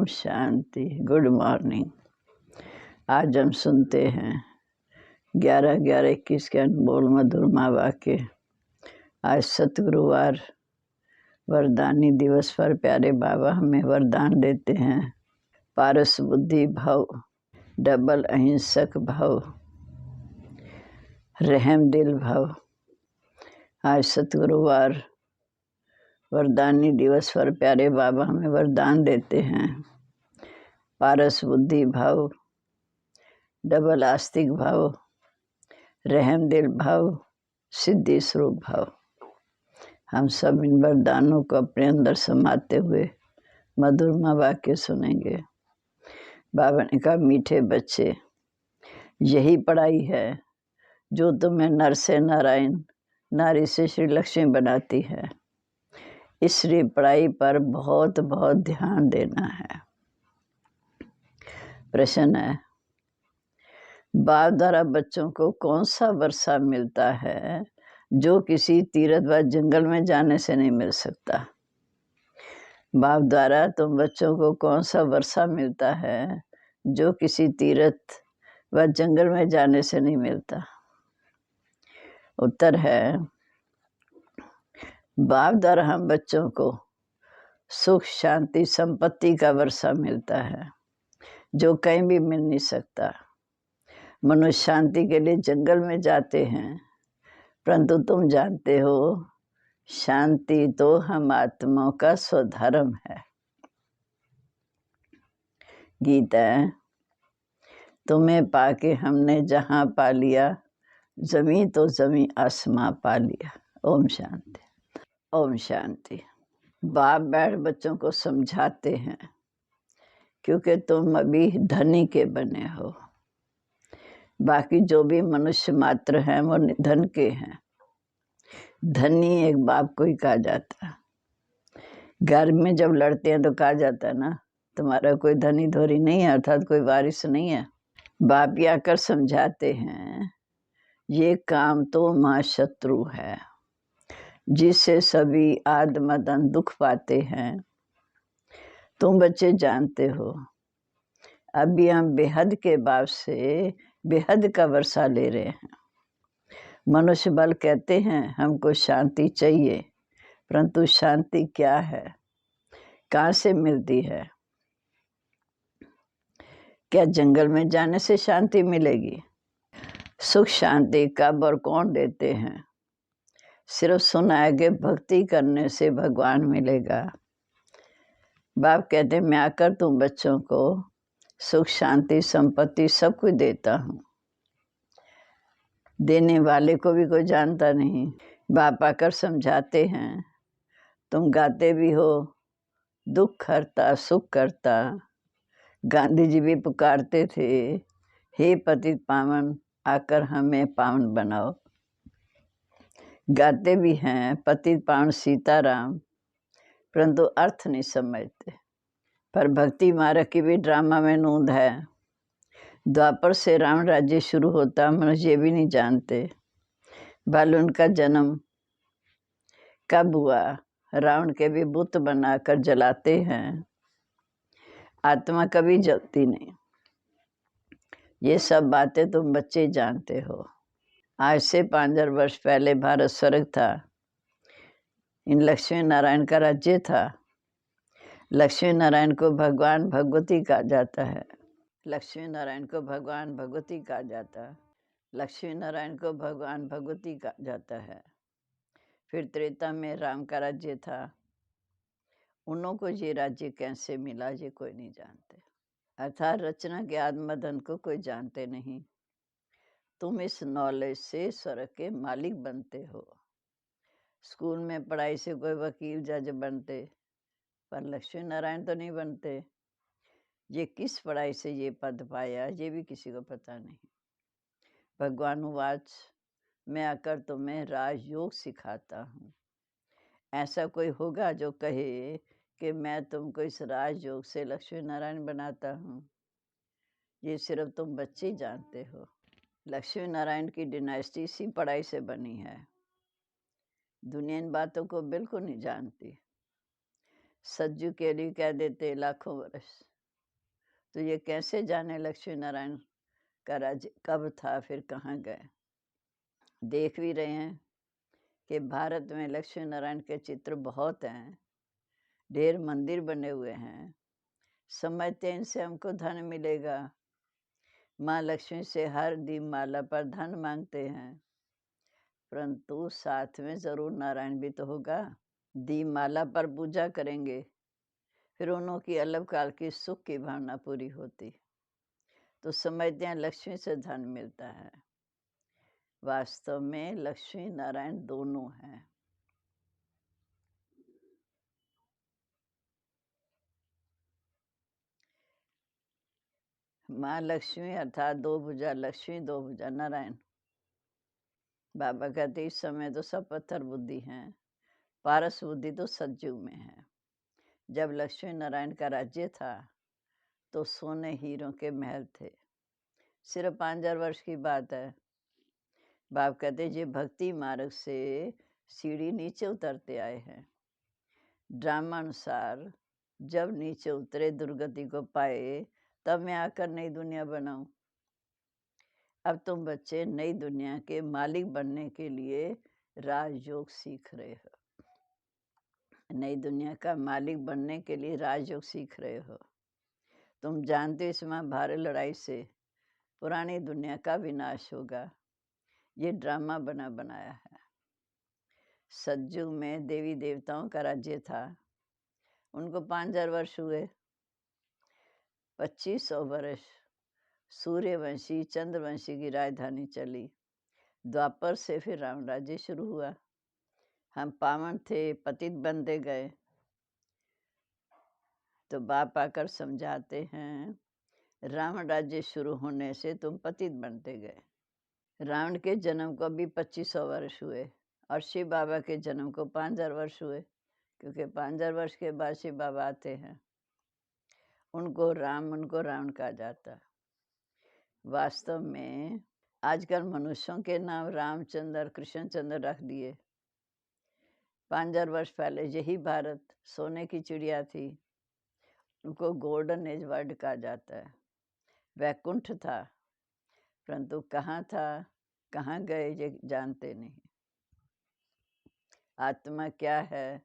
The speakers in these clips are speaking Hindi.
ओम शांति। Good morning. आज हम सुनते हैं 11/11/21 के अनमोल मधुरमा वाक्य। आज सतगुरुवार वरदानी दिवस पर प्यारे बाबा हमें वरदान देते हैं। पारस बुद्धि भाव, डबल अहिंसक भाव, रहम दिल भाव। आज सतगुरुवार वरदानी दिवस पर प्यारे बाबा हमें वरदान देते हैं। पारस बुद्धि भाव, डबल आस्तिक भाव, रहम दिल भाव, सिद्धि स्वरूप भाव। हम सब इन वरदानों को अपने अंदर समाते हुए मधुरमा वाक्य सुनेंगे। बाबा ने कहा, मीठे बच्चे, यही पढ़ाई है जो तुम्हें नर से नारायण, नारी से श्री लक्ष्मी बनाती है। इसलिए पढ़ाई पर बहुत बहुत ध्यान देना है। प्रश्न है, बाप द्वारा बच्चों को कौन सा वर्षा मिलता है जो किसी तीर्थ व जंगल में जाने से नहीं मिल सकता? बाप द्वारा तुम बच्चों को कौन सा वर्षा मिलता है जो किसी तीर्थ व जंगल में जाने से नहीं मिलता? उत्तर है, बाप द्वारा हम बच्चों को सुख शांति संपत्ति का वर्षा मिलता है जो कहीं भी मिल नहीं सकता। मनुष्य शांति के लिए जंगल में जाते हैं, परंतु तुम जानते हो शांति तो हम आत्माओं का स्वधर्म है। गीता है, तुम्हें पाके हमने जहाँ पा लिया, जमीन तो जमीन आसमां पा लिया। ओम शांति। ओम शांति। बाप बैठ बच्चों को समझाते हैं क्योंकि तुम अभी धनी के बने हो। बाकी जो भी मनुष्य मात्र हैं वो धन के हैं। धनी एक बाप को ही कहा जाता है। घर में जब लड़ते हैं तो कहा जाता है ना, तुम्हारा कोई धनी धोरी नहीं है, अर्थात कोई वारिस नहीं है। बाप ये आकर समझाते हैं, ये काम तो महाशत्रु है जिससे सभी आदमदन दुख पाते हैं। तुम बच्चे जानते हो अभी हम बेहद के बाप से बेहद का वर्षा ले रहे हैं। मनुष्य बल कहते हैं हमको शांति चाहिए, परंतु शांति क्या है, कहाँ से मिलती है? क्या जंगल में जाने से शांति मिलेगी? सुख शांति कब और कौन देते हैं? सिर्फ सुना है कि भक्ति करने से भगवान मिलेगा। बाप कहते मैं आकर तुम बच्चों को सुख शांति संपत्ति सब कुछ देता हूँ। देने वाले को भी कोई जानता नहीं। बाप आकर समझाते हैं, तुम गाते भी हो दुख हरता सुख करता। गांधी जी भी पुकारते थे, हे पतित पावन आकर हमें पावन बनाओ। गाते भी हैं पतित पावन सीताराम, परंतु अर्थ नहीं समझते। पर भक्ति मार्ग की भी ड्रामा में नूंद है। द्वापर से रावण राज्य शुरू होता, मनुष्य ये भी नहीं जानते भले उनका जन्म कब हुआ। रावण के भी बुत बनाकर जलाते हैं, आत्मा कभी जलती नहीं। ये सब बातें तुम बच्चे जानते हो। आज से 5000 वर्ष पहले भारत स्वर्ग था। इन लक्ष्मी नारायण का राज्य था। लक्ष्मी नारायण को भगवान भगवती कहा जाता है। लक्ष्मी नारायण को भगवान भगवती कहा जाता है। लक्ष्मी नारायण को भगवान भगवती कहा जाता है। फिर त्रेता में राम का राज्य था। उन्हों को ये राज्य कैसे मिला ये कोई नहीं जानते। अर्थात रचना के आत्मधन को कोई जानते नहीं। तुम इस नॉलेज से स्वर्ग के मालिक बनते हो। स्कूल में पढ़ाई से कोई वकील जज बनते, पर लक्ष्मी नारायण तो नहीं बनते। ये किस पढ़ाई से ये पद पाया ये भी किसी को पता नहीं। भगवान उवाच, मैं आकर तुम्हें राजयोग सिखाता हूँ। ऐसा कोई होगा जो कहे कि मैं तुमको इस राजयोग से लक्ष्मी नारायण बनाता हूँ? ये सिर्फ तुम बच्चे ही जानते हो। लक्ष्मी नारायण की डिनास्टी इसी पढ़ाई से बनी है। दुनिया इन बातों को बिल्कुल नहीं जानती। सज्जू के लिए कह देते लाखों वर्ष, तो ये कैसे जाने लक्ष्मी नारायण का राज्य कब था, फिर कहाँ गए। देख भी रहे हैं कि भारत में लक्ष्मी नारायण के चित्र बहुत हैं, ढेर मंदिर बने हुए हैं। समझते हैं इनसे हमको धन मिलेगा। माँ लक्ष्मी से हर दीपमाला पर धन मांगते हैं, परंतु साथ में जरूर नारायण भी तो होगा। दीपमाला पर पूजा करेंगे, फिर उन्हों की अलग काल की सुख की भावना पूरी होती, तो समझते हैं लक्ष्मी से धन मिलता है। वास्तव में लक्ष्मी नारायण दोनों हैं। माँ लक्ष्मी अर्थात दो भुजा लक्ष्मी, दो भुजा नारायण। बाबा कहते इस समय तो सब पत्थर बुद्धि हैं, पारस बुद्धि तो सतयुग में है। जब लक्ष्मी नारायण का राज्य था तो सोने हीरों के महल थे। सिर्फ 5000 वर्ष की बात है। बाप कहते ये भक्ति मार्ग से सीढ़ी नीचे उतरते आए हैं। ड्रामा अनुसार जब नीचे उतरे, दुर्गति को पाए, तब मैं आकर नई दुनिया बनाऊं। अब तुम बच्चे नई दुनिया के मालिक बनने के लिए राजयोग सीख रहे हो। नई दुनिया का मालिक बनने के लिए राजयोग सीख रहे हो। तुम जानते हो इस महाभारत लड़ाई से पुरानी दुनिया का विनाश होगा। ये ड्रामा बना बनाया है। सतयुग में देवी देवताओं का राज्य था, उनको 5000 वर्ष हुए। 2500 वर्ष सूर्यवंशी चंद्रवंशी की राजधानी चली। द्वापर से फिर राम राज्य शुरू हुआ। हम पावन थे, पतित बनते गए। तो बाप आकर समझाते हैं राम राज्य शुरू होने से तुम पतित बनते गए। रावण के जन्म को भी 2500 वर्ष हुए और शिव बाबा के जन्म को 5000 वर्ष हुए, क्योंकि 5000 वर्ष के बाद शिव बाबा आते हैं। उनको रावण कहा जाता। वास्तव में आजकल मनुष्यों के नाम रामचंद्र, कृष्णचंद्र रख दिए। 5000 वर्ष पहले यही भारत सोने की चिड़िया थी, उनको गोल्डन एज वर्ल्ड कहा जाता है। वैकुंठ था, परंतु कहाँ था, कहाँ गए, ये जानते नहीं। आत्मा क्या है,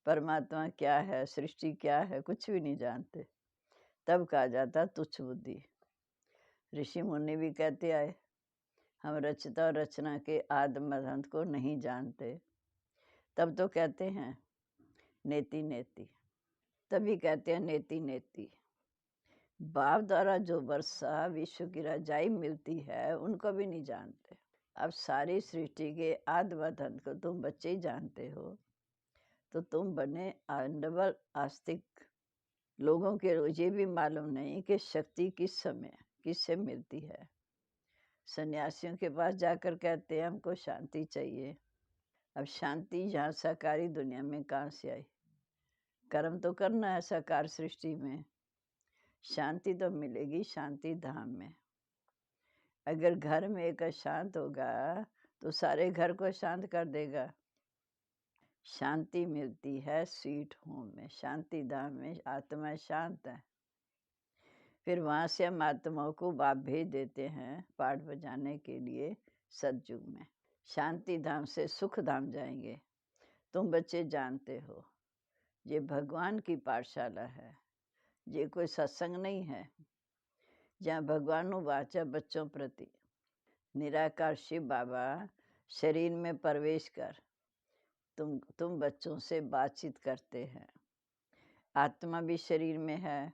परमात्मा क्या है, सृष्टि क्या है, कुछ भी नहीं जानते। तब कहा जाता तुच्छ बुद्धि। ऋषि मुनि भी कहते आए हम रचता और रचना के आदि मध्यांत को नहीं जानते। तब तो कहते हैं नेति नेति, तभी कहते हैं नेति नेति। बाप द्वारा जो वर्षा विश्व की रजाई मिलती है उनको भी नहीं जानते। अब सारी सृष्टि के आदि मध्यांत को तुम बच्चे ही जानते हो, तो तुम बने डबल आस्तिक लोगों के ये भी मालूम नहीं कि शक्ति किस समय किससे मिलती है। सन्यासियों के पास जाकर कहते हैं हमको शांति चाहिए। अब शांति यहाँ साकारी दुनिया में कहाँ से आई? कर्म तो करना है साकार सृष्टि में। शांति तो मिलेगी शांति धाम में। अगर घर में एक अशांत होगा तो सारे घर को शांत कर देगा। शांति मिलती है स्वीट होम में, शांति धाम में आत्मा शांत है। फिर वहाँ से हम आत्माओं को बाप भेज देते हैं पाठ बजाने के लिए सतयुग में। शांति धाम से सुख धाम जाएंगे। तुम बच्चे जानते हो ये भगवान की पाठशाला है, ये कोई सत्संग नहीं है। जहाँ भगवान वाचा बच्चों प्रति निराकार शिव बाबा शरीर में प्रवेश कर तुम बच्चों से बातचीत करते हैं। आत्मा भी शरीर में है।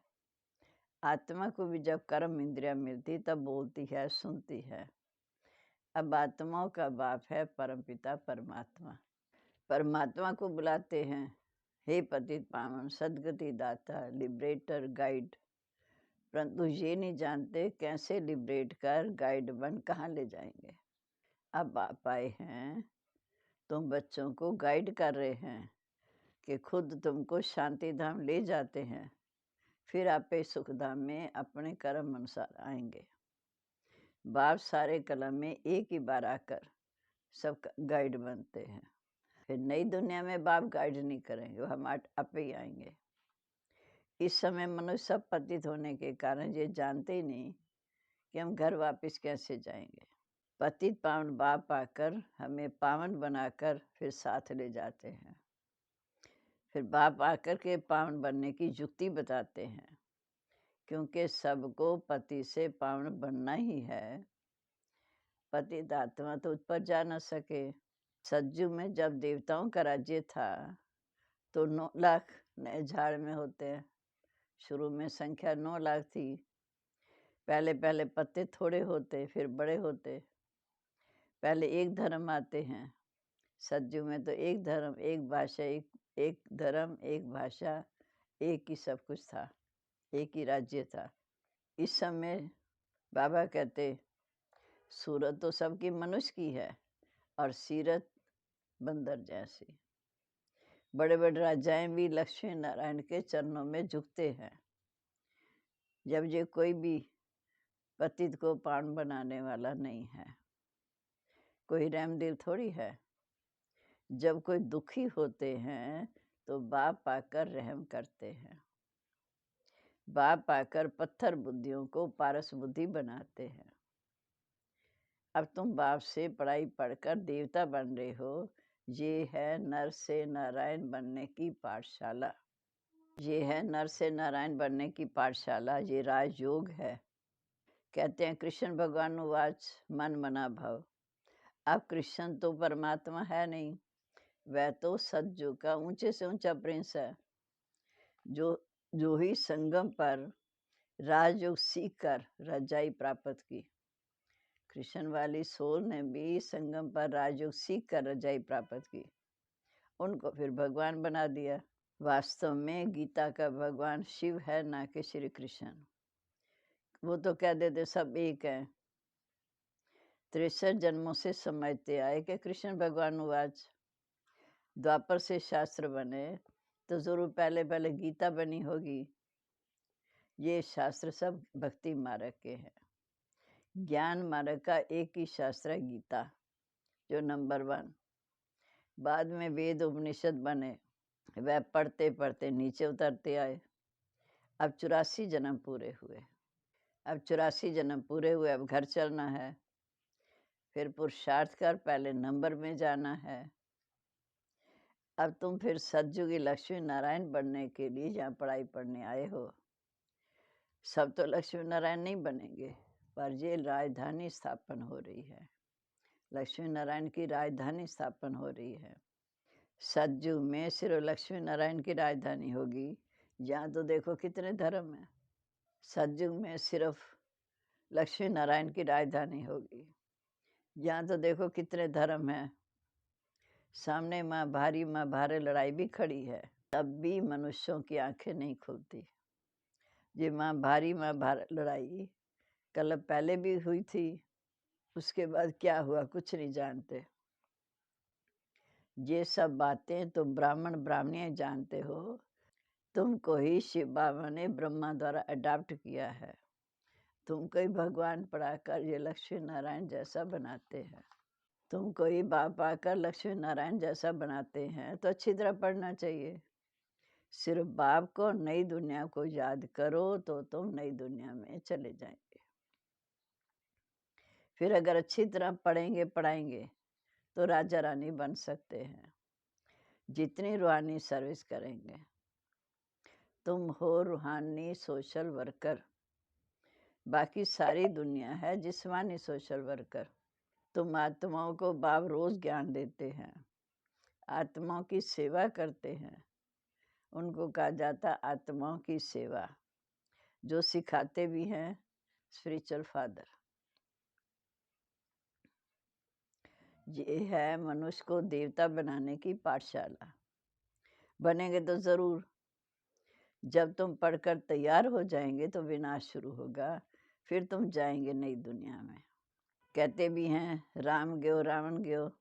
आत्मा को भी जब कर्म इंद्रिया मिलती तब बोलती है, सुनती है। अब आत्माओं का बाप है परमपिता परमात्मा। परमात्मा को बुलाते हैं हे पतित पावन सदगति दाता, लिबरेटर, गाइड। परंतु ये नहीं जानते कैसे लिबरेट कर गाइड बन कहाँ ले जाएंगे। अब आप आए हैं, तुम बच्चों को गाइड कर रहे हैं कि खुद तुमको शांति धाम ले जाते हैं, फिर आप सुख धाम में अपने कर्म अनुसार आएंगे। बाप सारे कलम में एक ही बार आकर सब गाइड बनते हैं। फिर नई दुनिया में बाप गाइड नहीं करेंगे, वो हम आप ही आएंगे। इस समय मनुष्य सब पतित होने के कारण ये जानते ही नहीं कि हम घर वापस कैसे जाएंगे। पतित पावन बाप आकर हमें पावन बनाकर फिर साथ ले जाते हैं। फिर बाप आकर के पावन बनने की युक्ति बताते हैं, क्योंकि सबको पति से पावन बनना ही है। पतित आत्मा तो ऊपर जा न सके। सतयुग में जब देवताओं का राज्य था तो 9 लाख नए झाड़ में होते हैं। शुरू में संख्या 9 लाख थी। पहले पहले पत्ते थोड़े होते, फिर बड़े होते। पहले एक धर्म आते हैं। सतयुग में तो एक धर्म, एक भाषा, एक धर्म, एक भाषा, एक ही सब कुछ था, एक ही राज्य था। इस समय बाबा कहते सूरत तो सबकी मनुष्य की है और सीरत बंदर जैसी। बड़े बड़े राजाएं भी लक्ष्मी नारायण के चरणों में झुकते हैं। जब ये कोई भी पतित को पावन बनाने वाला नहीं है, कोई रहमदिल थोड़ी है। जब कोई दुखी होते हैं तो बाप आकर रहम करते हैं। बाप आकर पत्थर बुद्धियों को पारस बुद्धि बनाते हैं। अब तुम बाप से पढ़ाई पढ़कर देवता बन रहे हो। ये है नर से नारायण बनने की पाठशाला। ये है नर से नारायण बनने की पाठशाला। ये राजयोग है। कहते हैं कृष्ण भगवान वाच मन मना भव। अब कृष्ण तो परमात्मा है नहीं, वह तो सतयुग का ऊंचे से ऊंचा प्रिंस है, जो ही संगम पर राजयोग सीख कर रजाई प्राप्त की। कृष्ण वाली सोल ने भी संगम पर राजयोग सीख कर रजाई प्राप्त की। उनको फिर भगवान बना दिया। वास्तव में गीता का भगवान शिव है, ना कि श्री कृष्ण। वो तो कह देते सब एक है। 63 जन्मों से समझते आए कि कृष्ण भगवान वाच द्वापर से शास्त्र बने तो जरूर पहले पहले गीता बनी होगी। ये शास्त्र सब भक्ति मार्ग के हैं। ज्ञान मार्ग का एक ही शास्त्र है गीता, जो नंबर 1। बाद में वेद उपनिषद बने, वह पढ़ते पढ़ते नीचे उतरते आए। अब 84 जन्म पूरे हुए। अब घर चलना है। फिर पुरुषार्थ कर पहले नंबर में जाना है। अब तुम फिर सतयुगी लक्ष्मी नारायण बनने के लिए यहाँ पढ़ाई पढ़ने आए हो। सब तो लक्ष्मी नारायण नहीं बनेंगे, पर ये राजधानी स्थापन हो रही है। लक्ष्मी नारायण की राजधानी स्थापन हो रही है। सतयुग में सिर्फ लक्ष्मी नारायण की राजधानी होगी। यहाँ तो देखो कितने धर्म हैं। सतयुग में सिर्फ लक्ष्मी नारायण की राजधानी होगी। यहाँ तो देखो कितने धर्म हैं। सामने माँ भारी लड़ाई भी खड़ी है, तब भी मनुष्यों की आंखें नहीं खुलती। ये माँ भारी लड़ाई कल पहले भी हुई थी, उसके बाद क्या हुआ कुछ नहीं जानते। ये सब बातें तो ब्राह्मण ब्राह्मणी जानते हो। तुमको ही शिव बाबा ने ब्रह्मा द्वारा अडॉप्ट किया है। तुमको ही भगवान पढ़ाकर ये लक्ष्मी नारायण जैसा बनाते हैं। तुमको ही बाप आकर लक्ष्मी नारायण जैसा बनाते हैं, तो अच्छी तरह पढ़ना चाहिए। सिर्फ बाप को, नई दुनिया को याद करो तो तुम नई दुनिया में चले जाएंगे। फिर अगर अच्छी तरह पढ़ाएंगे तो राजा रानी बन सकते हैं, जितनी रूहानी सर्विस करेंगे। तुम हो रूहानी सोशल वर्कर, बाकी सारी दुनिया है जिस्मानी सोशल वर्कर। तुम आत्माओं को बाप रोज ज्ञान देते हैं, आत्माओं की सेवा करते हैं। उनको कहा जाता आत्माओं की सेवा, जो सिखाते भी हैं स्पिरिचुअल फादर। ये है मनुष्य को देवता बनाने की पाठशाला। बनेंगे तो जरूर। जब तुम पढ़कर तैयार हो जाएंगे तो विनाश शुरू होगा, फिर तुम जाएंगे नई दुनिया में। कहते भी हैं राम गयो रावण गयो,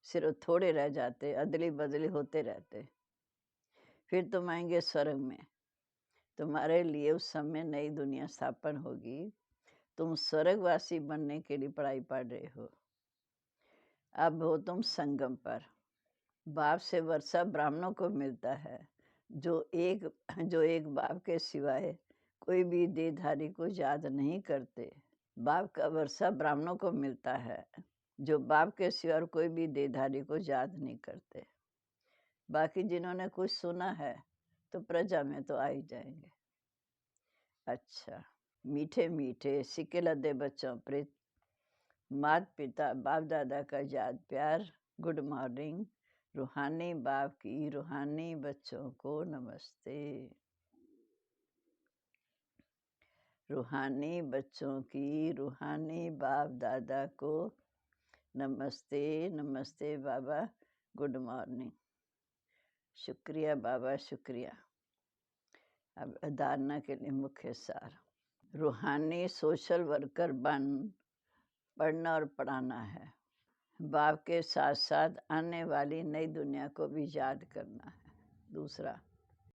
सिर्फ थोड़े रह जाते, अदली बदली होते रहते। फिर तुम आएंगे स्वर्ग में। तुम्हारे लिए उस समय नई दुनिया स्थापन होगी। तुम स्वर्गवासी बनने के लिए पढ़ाई पढ़ रहे हो। अब हो तुम संगम पर। बाप से वर्षा ब्राह्मणों को मिलता है, जो एक बाप के सिवाय कोई भी देहधारी को याद नहीं करते। बाप का वर्षा ब्राह्मणों को मिलता है, जो बाप के सिवा और कोई भी देहधारी को याद नहीं करते। बाकी जिन्होंने कुछ सुना है तो प्रजा में तो आ ही जाएंगे। अच्छा, मीठे मीठे सिक्के लदे बच्चों प्रीत, माता पिता बाप दादा का याद प्यार, गुड मॉर्निंग। रूहानी बाप की रूहानी बच्चों को नमस्ते। रूहानी बच्चों की रूहानी बाप दादा को नमस्ते। नमस्ते बाबा, गुड मॉर्निंग। शुक्रिया बाबा, शुक्रिया। अब धारणा के लिए मुख्य सार। रूहानी सोशल वर्कर बन पढ़ना और पढ़ाना है। बाप के साथ साथ आने वाली नई दुनिया को भी याद करना है। दूसरा,